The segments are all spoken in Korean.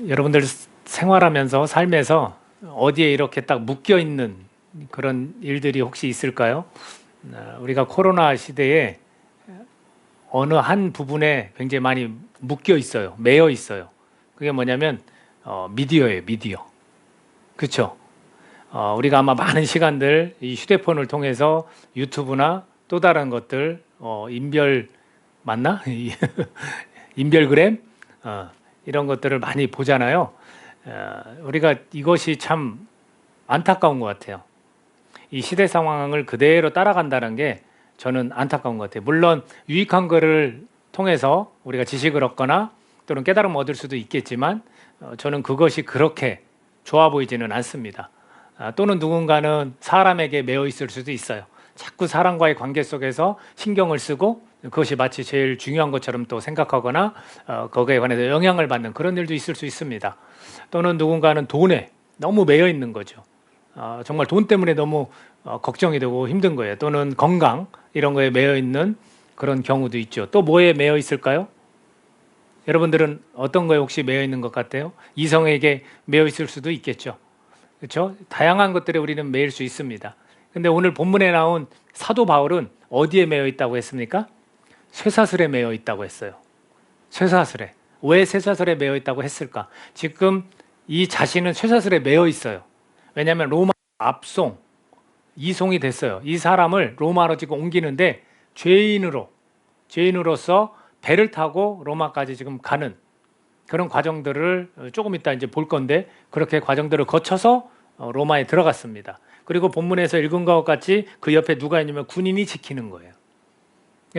여러분들 생활하면서 삶에서 어디에 이렇게 딱 묶여 있는 그런 일들이 혹시 있을까요? 우리가 코로나 시대에 어느 한 부분에 굉장히 많이 묶여 있어요. 매여 있어요. 그게 뭐냐면 미디어예요, 미디어. 그렇죠? 우리가 아마 많은 시간들 이 휴대폰을 통해서 유튜브나 또 다른 것들, 인별 맞나? 인별그램 이런 것들을 많이 보잖아요. 우리가 이것이 참 안타까운 것 같아요. 이 시대 상황을 그대로 따라간다는 게 저는 안타까운 것 같아요. 물론 유익한 거를 통해서 우리가 지식을 얻거나 또는 깨달음을 얻을 수도 있겠지만 저는 그것이 그렇게 좋아 보이지는 않습니다. 또는 누군가는 사람에게 매여 있을 수도 있어요. 자꾸 사람과의 관계 속에서 신경을 쓰고 그것이 마치 제일 중요한 것처럼 또 생각하거나 거기에 관해서 영향을 받는 그런 일도 있을 수 있습니다. 또는 누군가는 돈에 너무 매여 있는 거죠. 정말 돈 때문에 너무 걱정이 되고 힘든 거예요. 또는 건강 이런 거에 매여 있는 그런 경우도 있죠. 또 뭐에 매여 있을까요? 여러분들은 어떤 거에 혹시 매여 있는 것 같아요? 이성에게 매여 있을 수도 있겠죠. 그렇죠? 다양한 것들에 우리는 매일 수 있습니다. 근데 오늘 본문에 나온 사도 바울은 어디에 매여 있다고 했습니까? 쇠사슬에 매여 있다고 했어요. 쇠사슬에. 왜 쇠사슬에 매여 있다고 했을까? 지금 이 자신은 쇠사슬에 매여 있어요. 왜냐하면 로마 압송, 이송이 됐어요. 이 사람을 로마로 지금 옮기는데 죄인으로서 배를 타고 로마까지 지금 가는 그런 과정들을 조금 이따 이제 볼 건데 그렇게 과정들을 거쳐서 로마에 들어갔습니다. 그리고 본문에서 읽은 것 같이 그 옆에 누가 있냐면 군인이 지키는 거예요.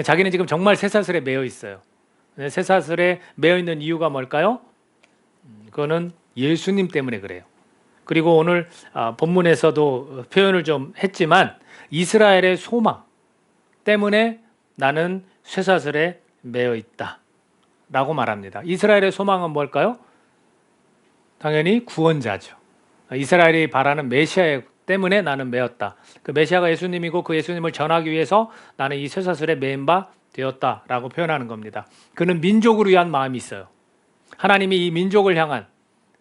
자기는 지금 정말 쇠사슬에 매여 있어요. 쇠사슬에 매여 있는 이유가 뭘까요? 그거는 예수님 때문에 그래요. 그리고 오늘 본문에서도 표현을 좀 했지만 이스라엘의 소망 때문에 나는 쇠사슬에 매여 있다 라고 말합니다. 이스라엘의 소망은 뭘까요? 당연히 구원자죠. 이스라엘이 바라는 메시아 때문에 나는 매였다. 그 메시아가 예수님이고 그 예수님을 전하기 위해서 나는 이 쇠사슬에 매인 바 되었다라고 표현하는 겁니다. 그는 민족을 위한 마음이 있어요. 하나님이 이 민족을 향한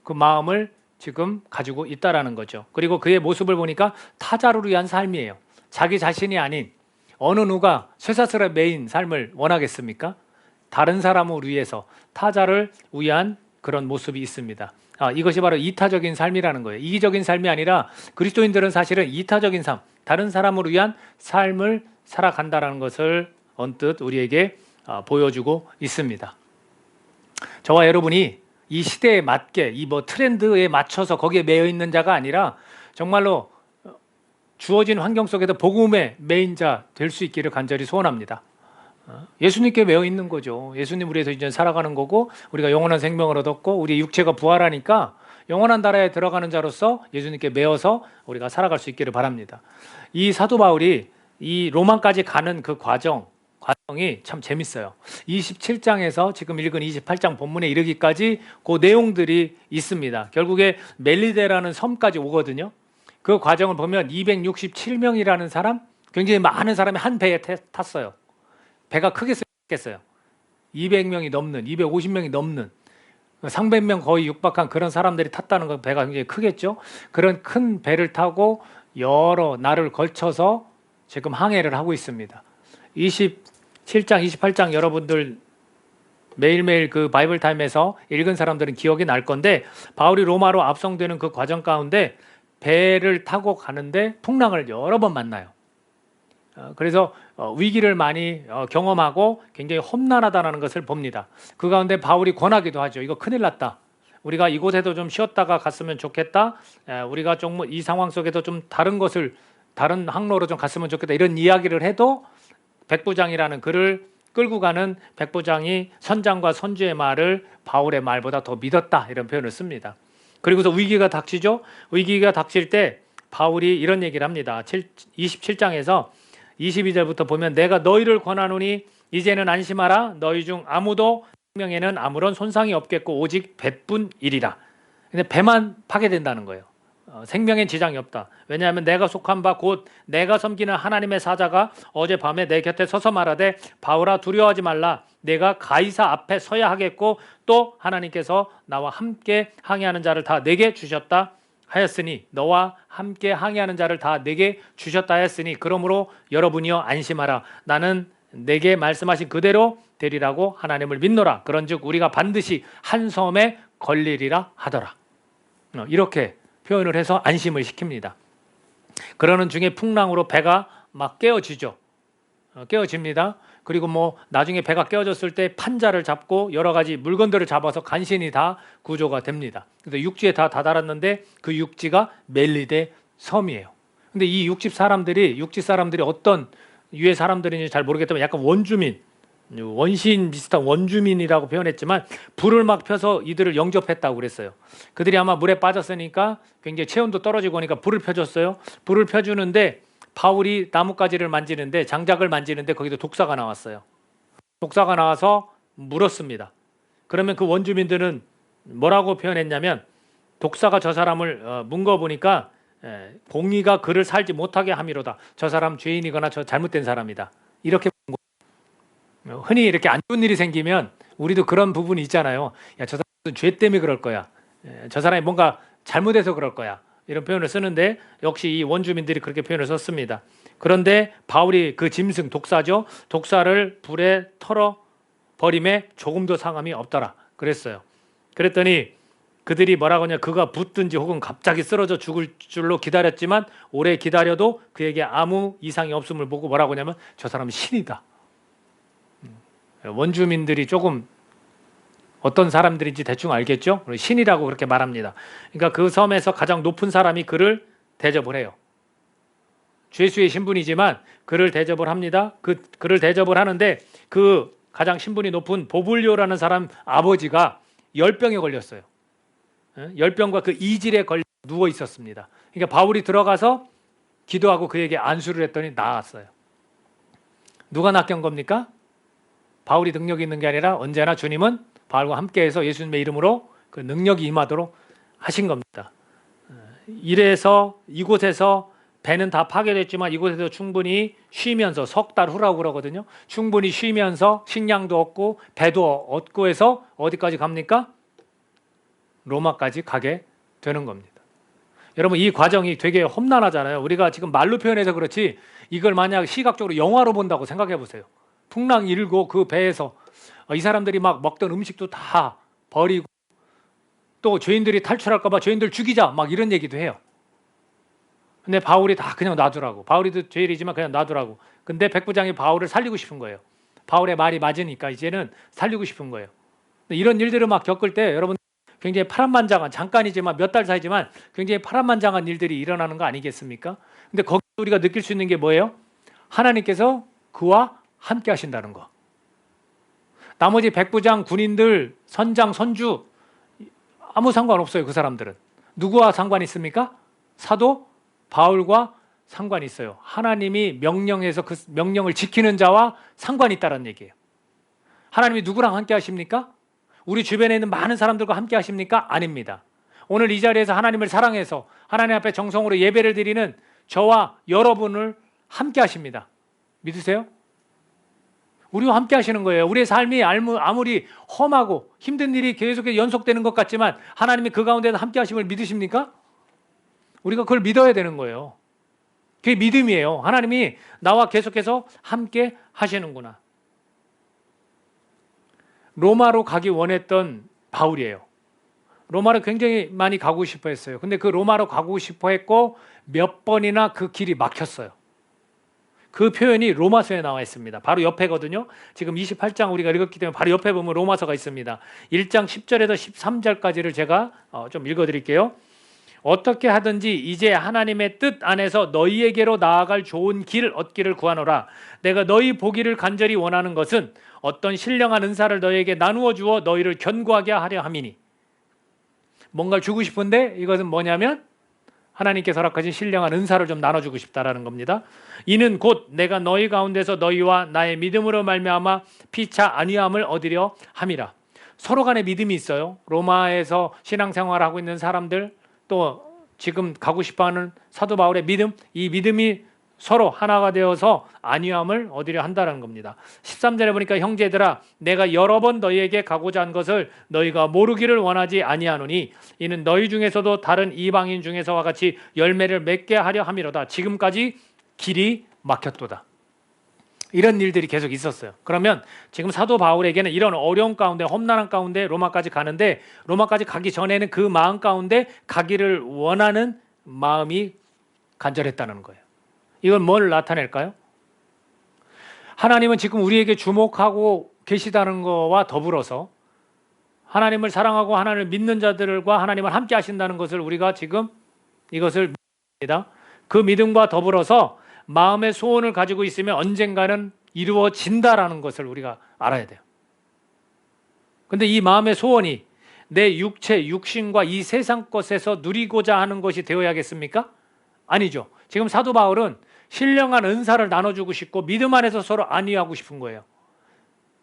그 마음을 지금 가지고 있다라는 거죠. 그리고 그의 모습을 보니까 타자를 위한 삶이에요. 자기 자신이 아닌 어느 누가 쇠사슬에 매인 삶을 원하겠습니까? 다른 사람을 위해서 타자를 위한 그런 모습이 있습니다. 이것이 바로 이타적인 삶이라는 거예요. 이기적인 삶이 아니라 그리스도인들은 사실은 이타적인 삶, 다른 사람을 위한 삶을 살아간다는 것을 언뜻 우리에게 보여주고 있습니다. 저와 여러분이 이 시대에 맞게 이 트렌드에 맞춰서 거기에 매여 있는 자가 아니라 정말로 주어진 환경 속에서 복음의 매인 자 될 수 있기를 간절히 소원합니다. 예수님께 매여 있는 거죠. 예수님 우리에서 이제 살아가는 거고 우리가 영원한 생명을 얻었고 우리 육체가 부활하니까 영원한 나라에 들어가는 자로서 예수님께 매여서 우리가 살아갈 수 있기를 바랍니다. 이 사도 바울이 이 로마까지 가는 그 과정이 참 재밌어요. 27장에서 지금 읽은 28장 본문에 이르기까지 그 내용들이 있습니다. 결국에 멜리데라는 섬까지 오거든요. 그 과정을 보면 267명이라는 사람, 굉장히 많은 사람이 한 배에 탔어요. 배가 크겠어요. 200명이 넘는, 250명이 넘는, 300명 거의 육박한 그런 사람들이 탔다는 건 배가 굉장히 크겠죠. 그런 큰 배를 타고 여러 날을 걸쳐서 지금 항해를 하고 있습니다. 27장, 28장 여러분들 매일매일 그 바이블 타임에서 읽은 사람들은 기억이 날 건데 바울이 로마로 압송되는 그 과정 가운데 배를 타고 가는데 풍랑을 여러 번 만나요. 그래서 위기를 많이 경험하고 굉장히 험난하다는 것을 봅니다. 그 가운데 바울이 권하기도 하죠. 이거 큰일 났다. 우리가 이곳에도 좀 쉬었다가 갔으면 좋겠다. 우리가 좀 이 상황 속에도 좀 다른 항로로 좀 갔으면 좋겠다. 이런 이야기를 해도 백부장이라는 그를 끌고 가는 백부장이 선장과 선주의 말을 바울의 말보다 더 믿었다. 이런 표현을 씁니다. 그리고서 위기가 닥치죠. 위기가 닥칠 때 바울이 이런 얘기를 합니다. 27장에서 22절부터 보면 내가 너희를 권하노니 이제는 안심하라. 너희 중 아무도 생명에는 아무런 손상이 없겠고 오직 배뿐이리라. 근데 배만 파괴된다는 거예요. 생명에 지장이 없다. 왜냐하면 내가 속한 바 곧 내가 섬기는 하나님의 사자가 어젯밤에 내 곁에 서서 말하되 바울아 두려워하지 말라. 내가 가이사 앞에 서야 하겠고 또 하나님께서 나와 함께 항해하는 자를 다 내게 주셨다 하였으니 너와 함께 항해하는 자를 다 내게 주셨다 하였으니 그러므로 여러분이여 안심하라. 나는 내게 말씀하신 그대로 되리라고 하나님을 믿노라. 그런즉 우리가 반드시 한 섬에 걸리리라 하더라. 이렇게 표현을 해서 안심을 시킵니다. 그러는 중에 풍랑으로 배가 막 깨어지죠. 깨어집니다. 그리고 뭐 나중에 배가 깨어졌을 때 판자를 잡고 여러 가지 물건들을 잡아서 간신히 다 구조가 됩니다. 그래서 육지에 다 다다랐는데 그 육지가 멜리데 섬이에요. 근데 이 육지 사람들이 어떤 유해 사람들인지 잘 모르겠지만 약간 원주민, 원시인 비슷한 원주민이라고 표현했지만 불을 막 펴서 이들을 영접했다고 그랬어요. 그들이 아마 물에 빠졌으니까 굉장히 체온도 떨어지고 하니까 불을 펴줬어요. 불을 펴주는데 바울이 나뭇가지를 만지는데 장작을 만지는데 거기도 독사가 나왔어요. 독사가 나와서 물었습니다. 그러면 그 원주민들은 뭐라고 표현했냐면 독사가 저 사람을 문거 보니까 공의가 그를 살지 못하게 함이로다. 저 사람 죄인이거나 저 잘못된 사람이다. 이렇게 흔히 이렇게 안 좋은 일이 생기면 우리도 그런 부분이 있잖아요. 야, 저 사람은 죄 때문에 그럴 거야. 저 사람이 뭔가 잘못해서 그럴 거야. 이런 표현을 쓰는데 역시 이 원주민들이 그렇게 표현을 썼습니다. 그런데 바울이 그 짐승 독사죠. 독사를 불에 털어 버림에 조금도 상함이 없더라. 그랬어요. 그랬더니 그들이 뭐라고 하냐, 그가 붙든지 혹은 갑자기 쓰러져 죽을 줄로 기다렸지만 오래 기다려도 그에게 아무 이상이 없음을 보고 뭐라고 하냐면 저 사람은 신이다. 원주민들이 조금 어떤 사람들인지 대충 알겠죠? 신이라고 그렇게 말합니다. 그러니까 그 섬에서 가장 높은 사람이 그를 대접을 해요. 죄수의 신분이지만 그를 대접을 합니다. 그를 대접을 하는데 그 가장 신분이 높은 보블리오라는 사람 아버지가 열병에 걸렸어요. 열병과 그 이질에 걸려 누워 있었습니다. 그러니까 바울이 들어가서 기도하고 그에게 안수를 했더니 나았어요. 누가 낚인 겁니까? 바울이 능력이 있는 게 아니라 언제나 주님은 바울과 함께해서 예수님의 이름으로 그 능력이 임하도록 하신 겁니다. 이래서 이곳에서 배는 다 파괴됐지만 이곳에서 충분히 쉬면서 석 달 후라고 그러거든요. 충분히 쉬면서 식량도 얻고 배도 얻고 해서 어디까지 갑니까? 로마까지 가게 되는 겁니다. 여러분 이 과정이 되게 험난하잖아요. 우리가 지금 말로 표현해서 그렇지 이걸 만약 시각적으로 영화로 본다고 생각해 보세요. 풍랑 일고 그 배에서 이 사람들이 막 먹던 음식도 다 버리고 또 죄인들이 탈출할까 봐 죄인들 죽이자 막 이런 얘기도 해요. 근데 바울이 다 그냥 놔두라고. 바울이도 죄인이지만 그냥 놔두라고. 근데 백부장이 바울을 살리고 싶은 거예요. 바울의 말이 맞으니까 이제는 살리고 싶은 거예요. 이런 일들을 막 겪을 때 여러분 굉장히 파란만장한, 잠깐이지만 몇 달 사이지만 굉장히 파란만장한 일들이 일어나는 거 아니겠습니까? 근데 거기서 우리가 느낄 수 있는 게 뭐예요? 하나님께서 그와 함께 하신다는 거. 나머지 백부장, 군인들, 선장, 선주 아무 상관없어요. 그 사람들은. 누구와 상관이 있습니까? 사도 바울과 상관이 있어요. 하나님이 명령해서 그 명령을 지키는 자와 상관이 있다는 얘기예요. 하나님이 누구랑 함께 하십니까? 우리 주변에 있는 많은 사람들과 함께 하십니까? 아닙니다. 오늘 이 자리에서 하나님을 사랑해서 하나님 앞에 정성으로 예배를 드리는 저와 여러분을 함께 하십니다. 믿으세요? 우리와 함께 하시는 거예요. 우리의 삶이 아무리 험하고 힘든 일이 계속해서 연속되는 것 같지만 하나님이 그 가운데서 함께 하심을 믿으십니까? 우리가 그걸 믿어야 되는 거예요. 그게 믿음이에요. 하나님이 나와 계속해서 함께 하시는구나. 로마로 가기 원했던 바울이에요. 로마를 굉장히 많이 가고 싶어 했어요. 근데 그 로마로 가고 싶어 했고 몇 번이나 그 길이 막혔어요. 그 표현이 로마서에 나와 있습니다. 바로 옆에거든요. 지금 28장 우리가 읽었기 때문에 바로 옆에 보면 로마서가 있습니다. 1장 10절에서 13절까지를 제가 좀 읽어드릴게요. 어떻게 하든지 이제 하나님의 뜻 안에서 너희에게로 나아갈 좋은 길 얻기를 구하노라. 내가 너희 보기를 간절히 원하는 것은 어떤 신령한 은사를 너희에게 나누어 주어 너희를 견고하게 하려 함이니. 뭔가를 주고 싶은데 이것은 뭐냐면 하나님께서 허락하신 신령한 은사를 좀 나눠주고 싶다라는 겁니다. 이는 곧 내가 너희 가운데서 너희와 나의 믿음으로 말미암아 피차 안위함을 얻으려 함이라. 서로 간에 믿음이 있어요. 로마에서 신앙생활을 하고 있는 사람들 또 지금 가고 싶어하는 사도 바울의 믿음, 이 믿음이 서로 하나가 되어서 안위함을 얻으려 한다는 겁니다. 13절에 보니까 형제들아 내가 여러 번 너희에게 가고자 한 것을 너희가 모르기를 원하지 아니하노니 이는 너희 중에서도 다른 이방인 중에서와 같이 열매를 맺게 하려 함이로다. 지금까지 길이 막혔도다. 이런 일들이 계속 있었어요. 그러면 지금 사도 바울에게는 이런 어려운 가운데, 험난한 가운데 로마까지 가는데, 로마까지 가기 전에는 그 마음 가운데 가기를 원하는 마음이 간절했다는 거예요. 이건 뭘 나타낼까요? 하나님은 지금 우리에게 주목하고 계시다는 것과 더불어서 하나님을 사랑하고 하나님을 믿는 자들과 하나님을 함께 하신다는 것을 우리가 지금 이것을 믿습니다. 그 믿음과 더불어서 마음의 소원을 가지고 있으면 언젠가는 이루어진다라는 것을 우리가 알아야 돼요. 근데 이 마음의 소원이 내 육체, 육신과 이 세상 것에서 누리고자 하는 것이 되어야겠습니까? 아니죠. 지금 사도 바울은 신령한 은사를 나눠주고 싶고 믿음 안에서 서로 안위하고 싶은 거예요.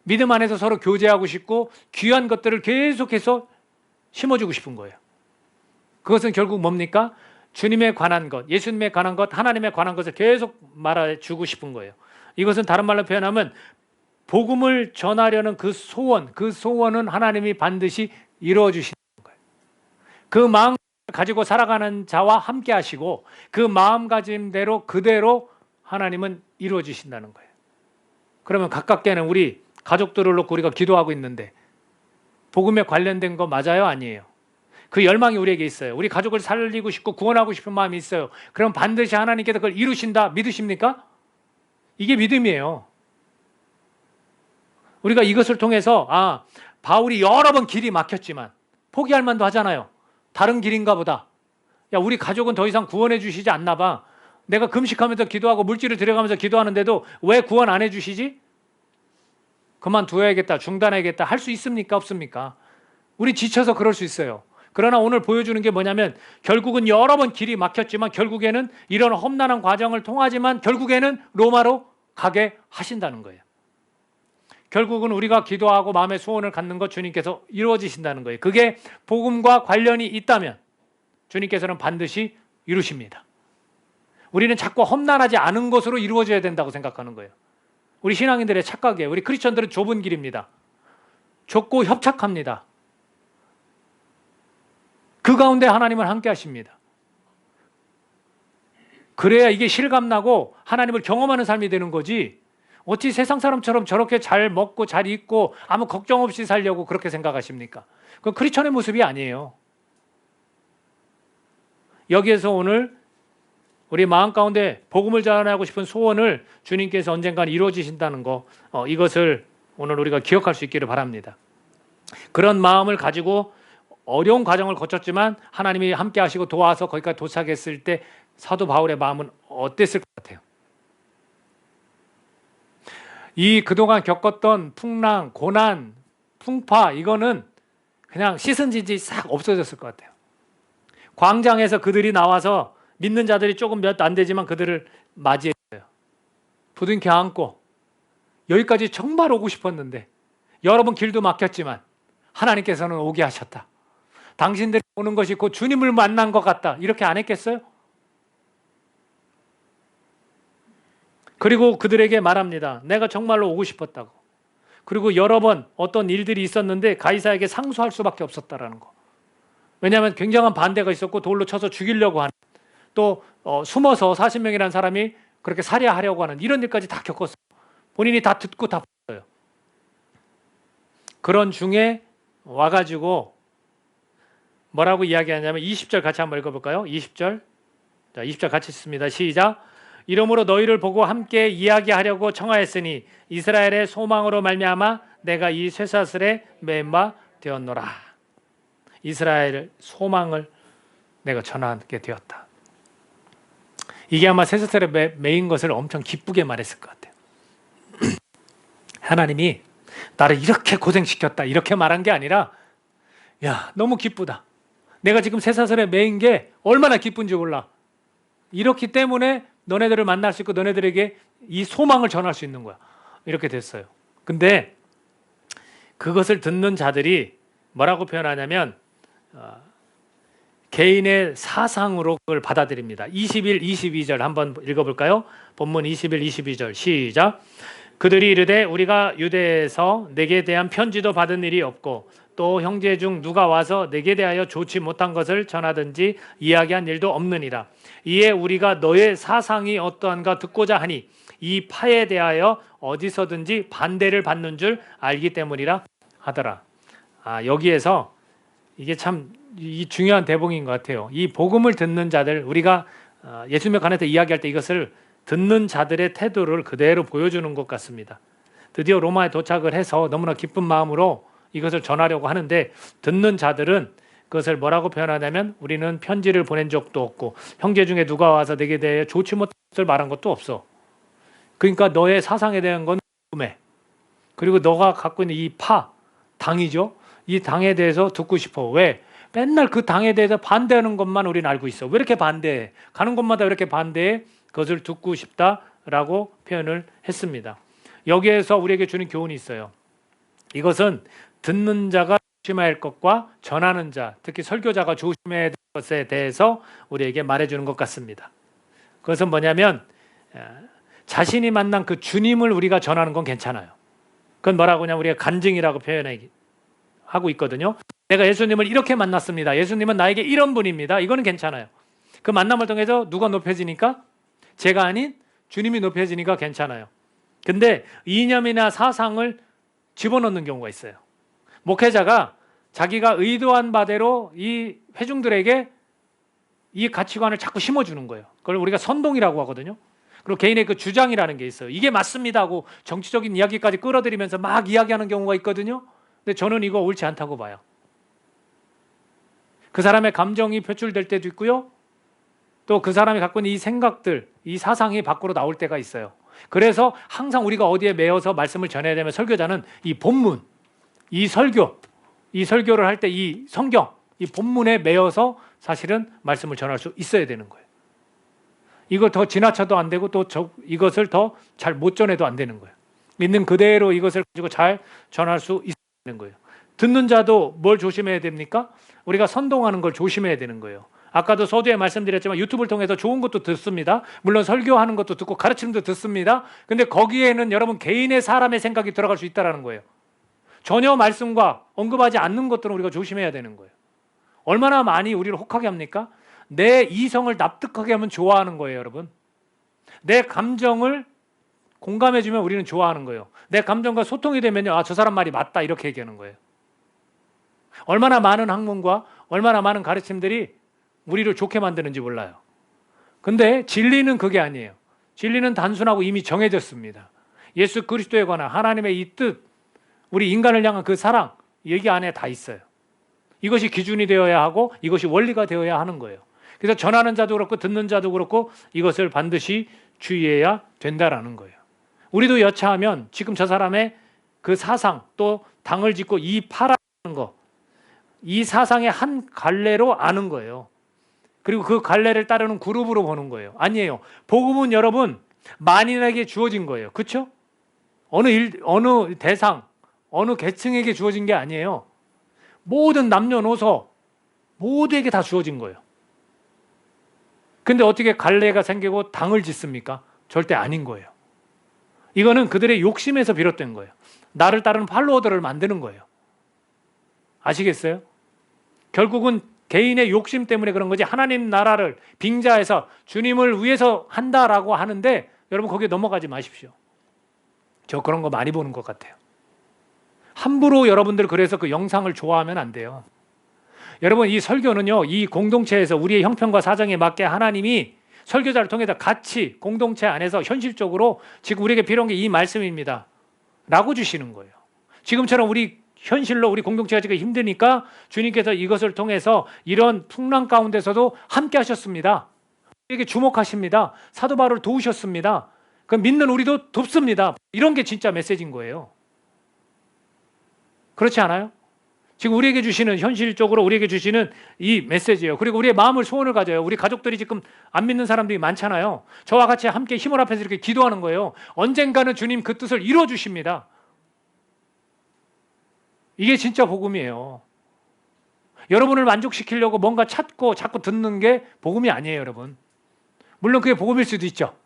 믿음 안에서 서로 교제하고 싶고 귀한 것들을 계속해서 심어주고 싶은 거예요. 그것은 결국 뭡니까? 주님에 관한 것, 예수님에 관한 것, 하나님에 관한 것을 계속 말해주고 싶은 거예요. 이것은 다른 말로 표현하면 복음을 전하려는 그 소원은 하나님이 반드시 이루어 주시는 거예요. 그 마음 가지고 살아가는 자와 함께 하시고 그 마음가짐대로 그대로 하나님은 이루어 주신다는 거예요. 그러면 가깝게는 우리 가족들을 놓고 우리가 기도하고 있는데 복음에 관련된 거 맞아요? 아니에요? 그 열망이 우리에게 있어요. 우리 가족을 살리고 싶고 구원하고 싶은 마음이 있어요. 그럼 반드시 하나님께서 그걸 이루신다 믿으십니까? 이게 믿음이에요. 우리가 이것을 통해서 바울이 여러 번 길이 막혔지만 포기할 만도 하잖아요. 다른 길인가 보다. 야, 우리 가족은 더 이상 구원해 주시지 않나 봐. 내가 금식하면서 기도하고 물질을 들여가면서 기도하는데도 왜 구원 안 해주시지? 그만둬야겠다, 중단해야겠다 할 수 있습니까? 없습니까? 우리 지쳐서 그럴 수 있어요. 그러나 오늘 보여주는 게 뭐냐면 결국은 여러 번 길이 막혔지만 결국에는 이런 험난한 과정을 통하지만 결국에는 로마로 가게 하신다는 거예요. 결국은 우리가 기도하고 마음의 소원을 갖는 것 주님께서 이루어지신다는 거예요. 그게 복음과 관련이 있다면 주님께서는 반드시 이루십니다. 우리는 자꾸 험난하지 않은 것으로 이루어져야 된다고 생각하는 거예요. 우리 신앙인들의 착각이에요. 우리 크리스천들은 좁은 길입니다. 좁고 협착합니다. 그 가운데 하나님은 함께 하십니다. 그래야 이게 실감나고 하나님을 경험하는 삶이 되는 거지, 어찌 세상 사람처럼 저렇게 잘 먹고 잘 입고 아무 걱정 없이 살려고 그렇게 생각하십니까? 그건 크리스천의 모습이 아니에요. 여기에서 오늘 우리 마음 가운데 복음을 전하고 싶은 소원을 주님께서 언젠가 이루어지신다는 거, 이것을 오늘 우리가 기억할 수 있기를 바랍니다. 그런 마음을 가지고 어려운 과정을 거쳤지만 하나님이 함께 하시고 도와서 거기까지 도착했을 때 사도 바울의 마음은 어땠을 것 같아요? 이 그동안 겪었던 풍랑, 고난, 풍파, 이거는 그냥 씻은 지지 싹 없어졌을 것 같아요. 광장에서 그들이 나와서 믿는 자들이 조금 몇 안 되지만 그들을 맞이했어요. 부둥켜 안고 여기까지 정말 오고 싶었는데 여러 번 길도 막혔지만 하나님께서는 오게 하셨다. 당신들이 오는 것이 곧 주님을 만난 것 같다. 이렇게 안 했겠어요? 그리고 그들에게 말합니다. 내가 정말로 오고 싶었다고. 그리고 여러 번 어떤 일들이 있었는데 가이사에게 상소할 수밖에 없었다라는 거. 왜냐하면 굉장한 반대가 있었고 돌로 쳐서 죽이려고 하는, 또 숨어서 40명이라는 사람이 그렇게 살해하려고 하는 이런 일까지 다 겪었어요. 본인이 다 듣고 다 봤어요. 그런 중에 와가지고 뭐라고 이야기하냐면 20절 같이 한번 읽어볼까요? 20절. 자, 20절 같이 읽습니다. 시작. 이러므로 너희를 보고 함께 이야기하려고 청하였으니 이스라엘의 소망으로 말미암아 내가 이 쇠사슬에 매인 바 되었노라. 이스라엘의 소망을 내가 전하게 되었다. 이게 아마 쇠사슬에 매인 것을 엄청 기쁘게 말했을 것 같아요. 하나님이 나를 이렇게 고생시켰다 이렇게 말한 게 아니라, 야, 너무 기쁘다. 내가 지금 쇠사슬에 매인 게 얼마나 기쁜지 몰라. 이렇기 때문에 너네들을 만날 수 있고 너네들에게 이 소망을 전할 수 있는 거야. 이렇게 됐어요. 근데 그것을 듣는 자들이 뭐라고 표현하냐면 개인의 사상으로 그걸 받아들입니다. 21, 22절 한번 읽어볼까요? 본문 21, 22절 시작. 그들이 이르되 우리가 유대에서 내게 대한 편지도 받은 일이 없고 또 형제 중 누가 와서 내게 대하여 좋지 못한 것을 전하든지 이야기한 일도 없느니라. 이에 우리가 너의 사상이 어떠한가 듣고자 하니 이 파에 대하여 어디서든지 반대를 받는 줄 알기 때문이라 하더라. 여기에서 이게 참 이 중요한 대목인 것 같아요. 이 복음을 듣는 자들, 우리가 예수님에 관해서 이야기할 때 이것을 듣는 자들의 태도를 그대로 보여주는 것 같습니다. 드디어 로마에 도착을 해서 너무나 기쁜 마음으로 이것을 전하려고 하는데 듣는 자들은 그것을 뭐라고 표현하냐면 우리는 편지를 보낸 적도 없고 형제 중에 누가 와서 내게 대해 좋지 못한 것을 말한 것도 없어. 그러니까 너의 사상에 대한 건 궁금해. 그리고 너가 갖고 있는 이 당이죠. 이 당에 대해서 듣고 싶어. 왜? 맨날 그 당에 대해서 반대하는 것만 우리는 알고 있어. 왜 이렇게 반대해? 가는 곳마다 왜 이렇게 반대해? 그것을 듣고 싶다라고 표현을 했습니다. 여기에서 우리에게 주는 교훈이 있어요. 이것은 듣는 자가 조심해야 할 것과 전하는 자, 특히 설교자가 조심해야 할 것에 대해서 우리에게 말해주는 것 같습니다. 그것은 뭐냐면 자신이 만난 그 주님을 우리가 전하는 건 괜찮아요. 그건 뭐라고 하냐면 우리가 간증이라고 표현하고 있거든요. 내가 예수님을 이렇게 만났습니다. 예수님은 나에게 이런 분입니다. 이거는 괜찮아요. 그 만남을 통해서 누가 높여지니까? 제가 아닌 주님이 높여지니까 괜찮아요. 근데 이념이나 사상을 집어넣는 경우가 있어요. 목회자가 자기가 의도한 바대로 이 회중들에게 이 가치관을 자꾸 심어주는 거예요. 그걸 우리가 선동이라고 하거든요. 그리고 개인의 그 주장이라는 게 있어요. 이게 맞습니다 하고 정치적인 이야기까지 끌어들이면서 막 이야기하는 경우가 있거든요. 근데 저는 이거 옳지 않다고 봐요. 그 사람의 감정이 표출될 때도 있고요. 또 그 사람이 갖고 있는 이 생각들, 이 사상이 밖으로 나올 때가 있어요. 그래서 항상 우리가 어디에 매여서 말씀을 전해야 되면 설교자는 이 본문, 이 설교를 할 때 이 성경, 이 본문에 매여서 사실은 말씀을 전할 수 있어야 되는 거예요. 이걸 더 지나쳐도 안 되고 또 이것을 더 잘 못 전해도 안 되는 거예요. 있는 그대로 이것을 가지고 잘 전할 수 있어야 되는 거예요. 듣는 자도 뭘 조심해야 됩니까? 우리가 선동하는 걸 조심해야 되는 거예요. 아까도 서두에 말씀드렸지만 유튜브를 통해서 좋은 것도 듣습니다. 물론 설교하는 것도 듣고 가르침도 듣습니다. 근데 거기에는 여러분 개인의 사람의 생각이 들어갈 수 있다는 거예요. 전혀 말씀과 언급하지 않는 것들은 우리가 조심해야 되는 거예요. 얼마나 많이 우리를 혹하게 합니까? 내 이성을 납득하게 하면 좋아하는 거예요, 여러분. 내 감정을 공감해주면 우리는 좋아하는 거예요. 내 감정과 소통이 되면요, 저 사람 말이 맞다 이렇게 얘기하는 거예요. 얼마나 많은 학문과 얼마나 많은 가르침들이 우리를 좋게 만드는지 몰라요. 근데 진리는 그게 아니에요. 진리는 단순하고 이미 정해졌습니다. 예수 그리스도에 관한 하나님의 이 뜻, 우리 인간을 향한 그 사랑, 여기 안에 다 있어요. 이것이 기준이 되어야 하고 이것이 원리가 되어야 하는 거예요. 그래서 전하는 자도 그렇고 듣는 자도 그렇고 이것을 반드시 주의해야 된다라는 거예요. 우리도 여차하면 지금 저 사람의 그 사상 또 당을 짓고 이 파라는 거, 이 사상의 한 갈래로 아는 거예요. 그리고 그 갈래를 따르는 그룹으로 보는 거예요. 아니에요. 복음은 여러분 만인에게 주어진 거예요. 그렇죠? 어느 대상, 어느 계층에게 주어진 게 아니에요. 모든 남녀노소 모두에게 다 주어진 거예요. 근데 어떻게 갈래가 생기고 당을 짓습니까? 절대 아닌 거예요. 이거는 그들의 욕심에서 비롯된 거예요. 나를 따르는 팔로워들을 만드는 거예요. 아시겠어요? 결국은 개인의 욕심 때문에 그런 거지 하나님 나라를 빙자해서 주님을 위해서 한다라고 하는데 여러분 거기에 넘어가지 마십시오. 저 그런 거 많이 보는 것 같아요. 함부로 여러분들 그래서 그 영상을 좋아하면 안 돼요. 여러분 이 설교는요, 이 공동체에서 우리의 형편과 사정에 맞게 하나님이 설교자를 통해서 같이 공동체 안에서 현실적으로 지금 우리에게 필요한 게 이 말씀입니다 라고 주시는 거예요. 지금처럼 우리 현실로 우리 공동체가 지금 힘드니까 주님께서 이것을 통해서 이런 풍랑 가운데서도 함께 하셨습니다. 우리에게 주목하십니다. 사도 바울을 도우셨습니다. 그 믿는 우리도 돕습니다. 이런 게 진짜 메시지인 거예요. 그렇지 않아요? 지금 우리에게 주시는 현실적으로 우리에게 주시는 이 메시지예요. 그리고 우리의 마음을 소원을 가져요. 우리 가족들이 지금 안 믿는 사람들이 많잖아요. 저와 같이 함께 힘을 합해서 이렇게 기도하는 거예요. 언젠가는 주님 그 뜻을 이루어 주십니다. 이게 진짜 복음이에요. 여러분을 만족시키려고 뭔가 찾고 자꾸 듣는 게 복음이 아니에요, 여러분. 물론 그게 복음일 수도 있죠.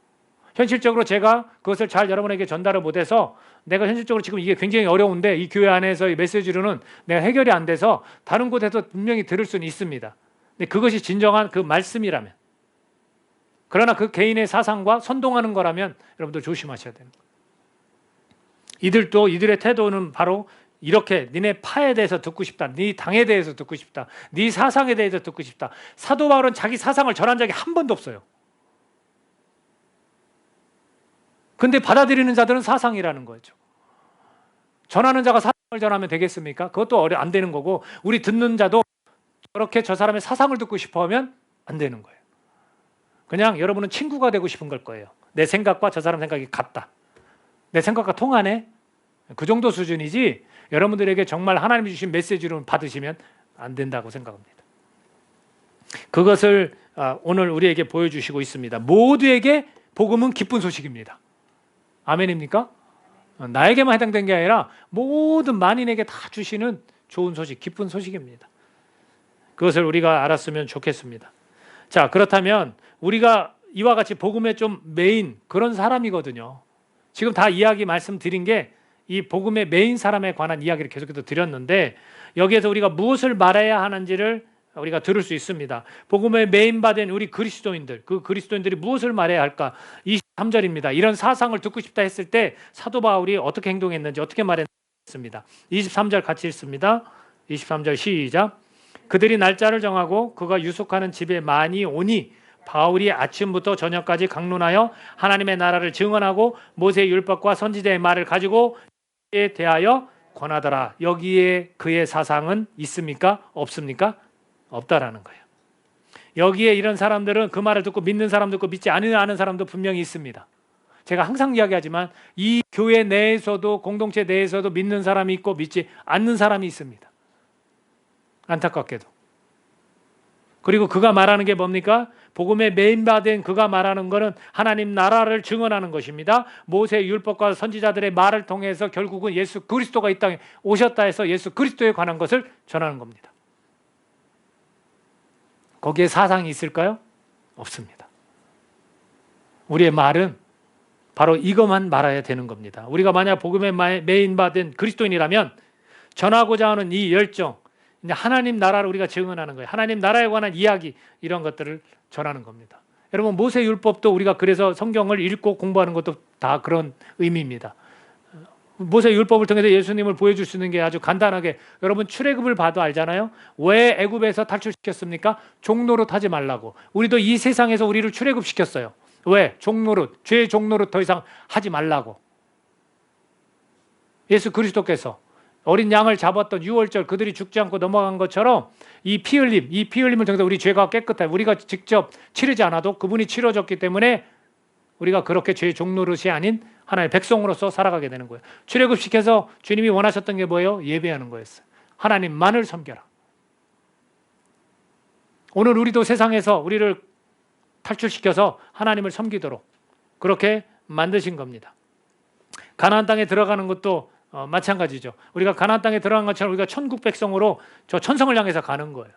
현실적으로 제가 그것을 잘 여러분에게 전달을 못해서 내가 현실적으로 지금 이게 굉장히 어려운데 이 교회 안에서 이 메시지로는 내가 해결이 안 돼서 다른 곳에서 분명히 들을 수는 있습니다. 근데 그것이 진정한 그 말씀이라면, 그러나 그 개인의 사상과 선동하는 거라면 여러분들 조심하셔야 되는 거예요. 이들도 이들의 태도는 바로 이렇게 니네 파에 대해서 듣고 싶다, 네 당에 대해서 듣고 싶다, 네 사상에 대해서 듣고 싶다. 사도 바울은 자기 사상을 전한 적이 한 번도 없어요. 근데 받아들이는 자들은 사상이라는 거죠. 전하는 자가 사상을 전하면 되겠습니까? 그것도 안 되는 거고, 우리 듣는 자도 그렇게 저 사람의 사상을 듣고 싶어 하면 안 되는 거예요. 그냥 여러분은 친구가 되고 싶은 걸 거예요. 내 생각과 저 사람 생각이 같다, 내 생각과 통하네, 그 정도 수준이지 여러분들에게 정말 하나님이 주신 메시지로 받으시면 안 된다고 생각합니다. 그것을 오늘 우리에게 보여주시고 있습니다. 모두에게 복음은 기쁜 소식입니다. 아멘입니까? 나에게만 해당된 게 아니라 모든 만인에게 다 주시는 좋은 소식, 기쁜 소식입니다. 그것을 우리가 알았으면 좋겠습니다. 자, 그렇다면 우리가 이와 같이 복음의 좀 메인 그런 사람이거든요. 지금 다 이야기 말씀드린 게 이 복음의 메인 사람에 관한 이야기를 계속해서 드렸는데, 여기에서 우리가 무엇을 말해야 하는지를 우리가 들을 수 있습니다. 복음의 메인 받은 우리 그리스도인들, 그 그리스도인들이 무엇을 말해야 할까? 23절입니다. 이런 사상을 듣고 싶다 했을 때 사도 바울이 어떻게 행동했는지, 어떻게 말했습니다. 23절 같이 읽습니다. 23절 시작. 그들이 날짜를 정하고 그가 유숙하는 집에 많이 오니 바울이 아침부터 저녁까지 강론하여 하나님의 나라를 증언하고 모세의 율법과 선지자의 말을 가지고 에 대하여 권하더라. 여기에 그의 사상은 있습니까? 없습니까? 없다라는 거예요. 여기에 이런 사람들은 그 말을 듣고 믿는 사람도 있고 믿지 않는 사람도 분명히 있습니다. 제가 항상 이야기하지만 이 교회 내에서도, 공동체 내에서도 믿는 사람이 있고 믿지 않는 사람이 있습니다. 안타깝게도. 그리고 그가 말하는 게 뭡니까? 복음의 메인바된 그가 말하는 것은 하나님 나라를 증언하는 것입니다. 모세의 율법과 선지자들의 말을 통해서 결국은 예수 그리스도가 이 땅에 오셨다 해서 예수 그리스도에 관한 것을 전하는 겁니다. 거기에 사상이 있을까요? 없습니다. 우리의 말은 바로 이것만 말해야 되는 겁니다. 우리가 만약 복음의 메인바된 그리스도인이라면 전하고자 하는 이 열정, 하나님 나라를 우리가 증언하는 거예요. 하나님 나라에 관한 이야기, 이런 것들을 전하는 겁니다. 여러분, 모세 율법도 우리가 그래서 성경을 읽고 공부하는 것도 다 그런 의미입니다. 모세 율법을 통해서 예수님을 보여줄 수 있는 게 아주 간단하게, 여러분 출애굽을 봐도 알잖아요. 왜 애굽에서 탈출시켰습니까? 종노릇 하지 말라고. 우리도 이 세상에서 우리를 출애굽시켰어요. 왜? 종노릇, 죄의 종노릇 더 이상 하지 말라고. 예수 그리스도께서 어린 양을 잡았던 유월절 그들이 죽지 않고 넘어간 것처럼 이 피 흘림을 통해서 우리 죄가 깨끗해. 우리가 직접 치르지 않아도 그분이 치러졌기 때문에 우리가 그렇게 죄의 종노릇이 아닌 하나의 백성으로서 살아가게 되는 거예요. 출애굽시켜서 주님이 원하셨던 게 뭐예요? 예배하는 거였어요. 하나님만을 섬겨라. 오늘 우리도 세상에서 우리를 탈출시켜서 하나님을 섬기도록 그렇게 만드신 겁니다. 가나안 땅에 들어가는 것도 마찬가지죠. 우리가 가나안 땅에 들어간 것처럼 우리가 천국 백성으로 저 천성을 향해서 가는 거예요.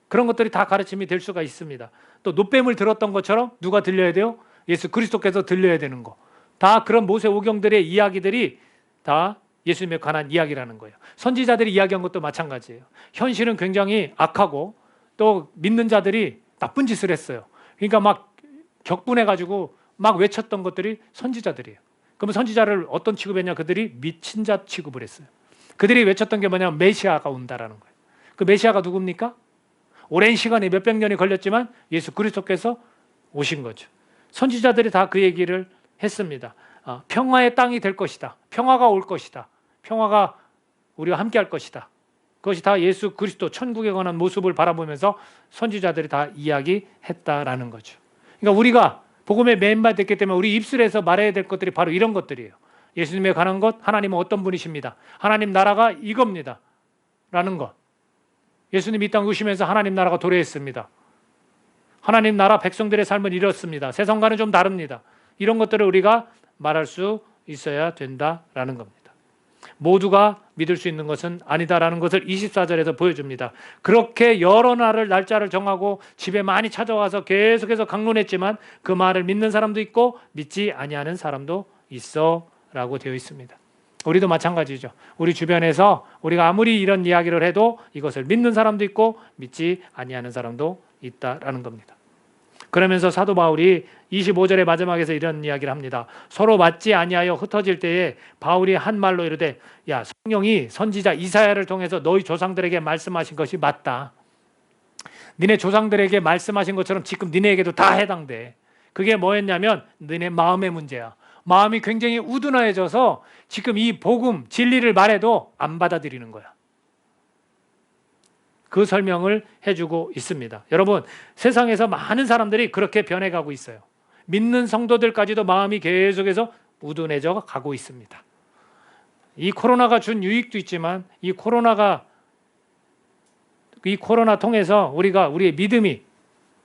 그런 것들이 다 가르침이 될 수가 있습니다. 또 노뱀을 들었던 것처럼 누가 들려야 돼요? 예수 그리스도께서 들려야 되는 거. 다 그런 모세 오경들의 이야기들이 다 예수님에 관한 이야기라는 거예요. 선지자들이 이야기한 것도 마찬가지예요. 현실은 굉장히 악하고 또 믿는 자들이 나쁜 짓을 했어요. 그러니까 막 격분해가지고 막 외쳤던 것들이 선지자들이에요. 그러면 선지자를 어떤 취급했냐? 그들이 미친 자 취급을 했어요. 그들이 외쳤던 게 뭐냐면 메시아가 온다라는 거예요. 그 메시아가 누굽니까? 오랜 시간이 몇백 년이 걸렸지만 예수 그리스도께서 오신 거죠. 선지자들이 다 그 얘기를 했습니다. 평화의 땅이 될 것이다. 평화가 올 것이다. 평화가 우리와 함께 할 것이다. 그것이 다 예수 그리스도 천국에 관한 모습을 바라보면서 선지자들이 다 이야기했다라는 거죠. 그러니까 우리가 복음의 맨바 됐기 때문에 우리 입술에서 말해야 될 것들이 바로 이런 것들이에요. 예수님에 관한 것, 하나님은 어떤 분이십니다. 하나님 나라가 이겁니다. 라는 것. 예수님이 이 땅에 오시면서 하나님 나라가 도래했습니다. 하나님 나라 백성들의 삶은 이렇습니다. 세상과는 좀 다릅니다. 이런 것들을 우리가 말할 수 있어야 된다라는 겁니다. 모두가 믿을 수 있는 것은 아니다라는 것을 24절에서 보여줍니다. 그렇게 여러 날짜를 정하고 집에 많이 찾아와서 계속해서 강론했지만 그 말을 믿는 사람도 있고 믿지 아니하는 사람도 있어라고 되어 있습니다. 우리도 마찬가지죠. 우리 주변에서 우리가 아무리 이런 이야기를 해도 이것을 믿는 사람도 있고 믿지 아니하는 사람도 있다라는 겁니다. 그러면서 사도 바울이 25절의 마지막에서 이런 이야기를 합니다. 서로 맞지 아니하여 흩어질 때에 바울이 한 말로 이르되 야, 성령이 선지자 이사야를 통해서 너희 조상들에게 말씀하신 것이 맞다. 니네 조상들에게 말씀하신 것처럼 지금 니네에게도 다 해당돼. 그게 뭐였냐면 너네 마음의 문제야. 마음이 굉장히 우둔해져서 지금 이 복음 진리를 말해도 안 받아들이는 거야. 그 설명을 해주고 있습니다. 여러분, 세상에서 많은 사람들이 그렇게 변해가고 있어요. 믿는 성도들까지도 마음이 계속해서 우둔해져 가고 있습니다. 이 코로나가 준 유익도 있지만 이 코로나 통해서 우리의 믿음이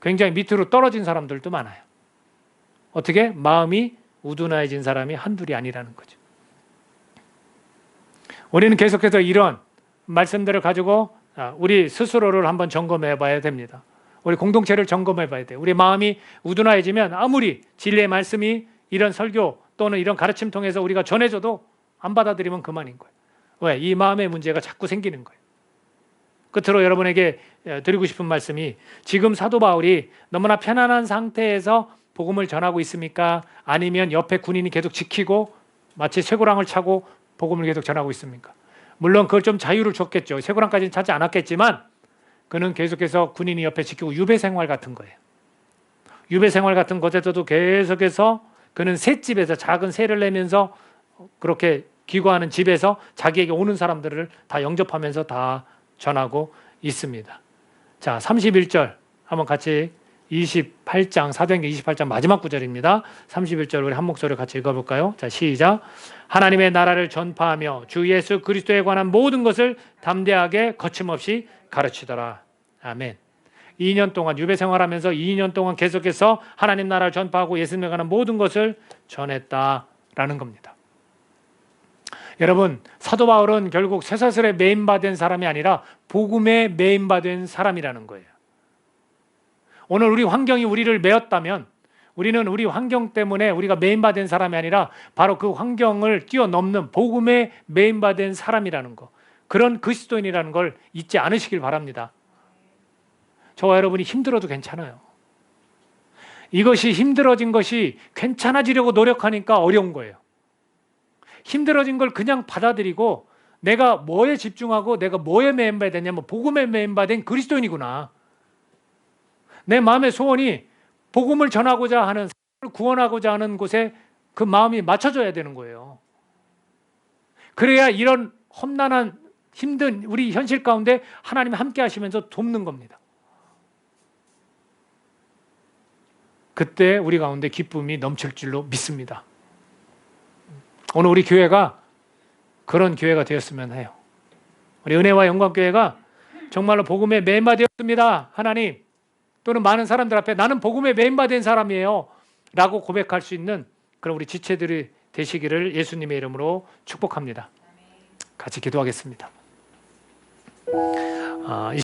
굉장히 밑으로 떨어진 사람들도 많아요. 어떻게? 마음이 우둔해진 사람이 한둘이 아니라는 거죠. 우리는 계속해서 이런 말씀들을 가지고 우리 스스로를 한번 점검해 봐야 됩니다. 우리 공동체를 점검해 봐야 돼요. 우리 마음이 우둔해지면 아무리 진리의 말씀이 이런 설교 또는 이런 가르침 통해서 우리가 전해줘도 안 받아들이면 그만인 거예요. 왜? 이 마음의 문제가 자꾸 생기는 거예요. 끝으로 여러분에게 드리고 싶은 말씀이 지금 사도 바울이 너무나 편안한 상태에서 복음을 전하고 있습니까? 아니면 옆에 군인이 계속 지키고 마치 쇠고랑을 차고 복음을 계속 전하고 있습니까? 물론 그걸 좀 자유를 줬겠죠. 쇠고랑까지는 차지 않았겠지만 그는 계속해서 군인이 옆에 지키고 유배 생활 같은 거예요. 유배 생활 같은 곳에서도 계속해서 그는 셋집에서 작은 새를 내면서 그렇게 기거하는 집에서 자기에게 오는 사람들을 다 영접하면서 다 전하고 있습니다. 자, 31절 한번 같이 28장 사도행전 28장 마지막 구절입니다. 31절 우리 한 목소리로 같이 읽어볼까요? 자, 시작. 하나님의 나라를 전파하며 주 예수 그리스도에 관한 모든 것을 담대하게 거침없이 가르치더라. 아멘. 2년 동안 유배 생활하면서 2년 동안 계속해서 하나님 나라를 전파하고 예수님에 관한 모든 것을 전했다라는 겁니다. 여러분, 사도 바울은 결국 쇠사슬에 매인받은 사람이 아니라 복음에 매인받은 사람이라는 거예요. 오늘 우리 환경이 우리를 매었다면 우리는 우리 환경 때문에 우리가 매인받은 사람이 아니라 바로 그 환경을 뛰어넘는 복음에 매인받은 사람이라는 거, 그런 그리스도인이라는 걸 잊지 않으시길 바랍니다. 저와 여러분이 힘들어도 괜찮아요. 이것이 힘들어진 것이 괜찮아지려고 노력하니까 어려운 거예요. 힘들어진 걸 그냥 받아들이고 내가 뭐에 집중하고 내가 뭐에 매인받았냐면 복음에 매인받은 그리스도인이구나. 내 마음의 소원이 복음을 전하고자 하는, 사람을 구원하고자 하는 곳에 그 마음이 맞춰져야 되는 거예요. 그래야 이런 험난한 힘든 우리 현실 가운데 하나님이 함께 하시면서 돕는 겁니다. 그때 우리 가운데 기쁨이 넘칠 줄로 믿습니다. 오늘 우리 교회가 그런 교회가 되었으면 해요. 우리 은혜와 영광교회가 정말로 복음에 매인받았습니다. 하나님, 또는 많은 사람들 앞에 나는 복음에 매인받은 사람이에요 라고 고백할 수 있는 그런 우리 지체들이 되시기를 예수님의 이름으로 축복합니다. 같이 기도하겠습니다.